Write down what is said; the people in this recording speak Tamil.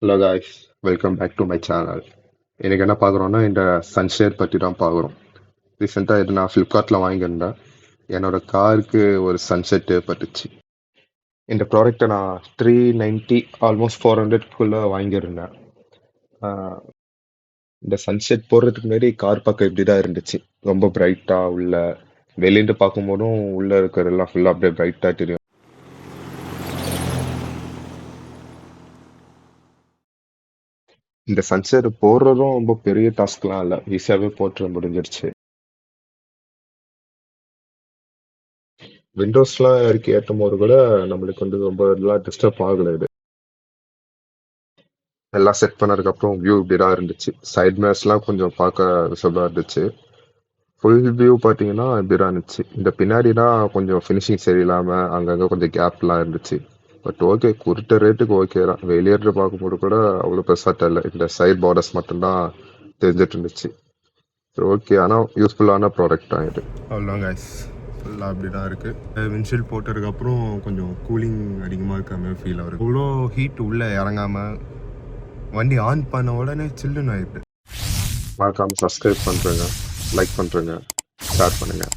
Hello guys, welcome back to my channel. எனக்கு என்ன பார்க்குறோன்னா இந்த சன்ஷேட் பற்றி தான் பார்க்குறோம். ரீசெண்டாக இது நான் ஃப்ளிப்கார்ட்டில் வாங்கியிருந்தேன். என்னோட காருக்கு ஒரு சன்செட் ஏற்பட்டுச்சு. இந்த ப்ராடக்ட்டை நான் 390 ஆல்மோஸ்ட் 400க்குள்ளே வாங்கியிருந்தேன். ஆஹ் இந்த சன்செட் போடுறதுக்கு முன்னாடி கார் பார்க்க இப்படி தான் இருந்துச்சு. ரொம்ப பிரைட்டாக உள்ள வெளியிட்டு பார்க்கும்போதும் உள்ளே இருக்கிறதெல்லாம் ஃபுல்லாக அப்படியே பிரைட்டாக தெரியும். இந்த சன்செட் போடுறதும் ரொம்ப பெரிய டாஸ்க்லாம் இல்லை, ஈஸியாகவே போட்டு முடிஞ்சிருச்சு. விண்டோஸ்லாம் இறக்கி ஏற்றும் போது கூட நம்மளுக்கு ரொம்ப இதெல்லாம் டிஸ்டர்ப் ஆகலை. இது எல்லாம் செட் பண்ணதுக்கப்புறம் வியூ இப்படிதான் இருந்துச்சு. சைட் மிரர்ஸ்லாம் கொஞ்சம் பார்க்க விசபிளாக இருந்துச்சு. ஃபுல் வியூ பார்த்தீங்கன்னா இப்படிதான் இருந்துச்சு. இந்த பின்னாடி தான் கொஞ்சம் ஃபினிஷிங் சரியில்லாமல் அங்கங்கே கொஞ்சம் கேப்லாம் இருந்துச்சு. பட் ஓகே, குறித்த ரேட்டுக்கு ஓகே தான். வெளியேறது பார்க்கும்போது கூட அவ்வளோ பெருசாக தெரியல. இந்த சைட் பார்டர்ஸ் மட்டும்தான் தெரிஞ்சிட்டு இருந்துச்சு. ஓகே, ஆனால் யூஸ்ஃபுல்லான ப்ராடக்ட் தான் இது. அவ்வளோ கைஸ், ஃபுல்லாக அப்படி தான் இருக்குது. விண்ட்ஷீல்ட் போட்டதுக்கப்புறம் கொஞ்சம் கூலிங் அதிகமாக இருக்கிற மாதிரி ஃபீல் ஆகுது. இவ்வளோ ஹீட் உள்ளே இறங்காமல் வண்டி ஆன் பண்ண உடனே சில்லுன்னு ஆயிட்டு. மறக்காமல் சப்ஸ்கிரைப் பண்ணுறேங்க, லைக் பண்ணுறேங்க, ஷேர் பண்ணுங்கள்.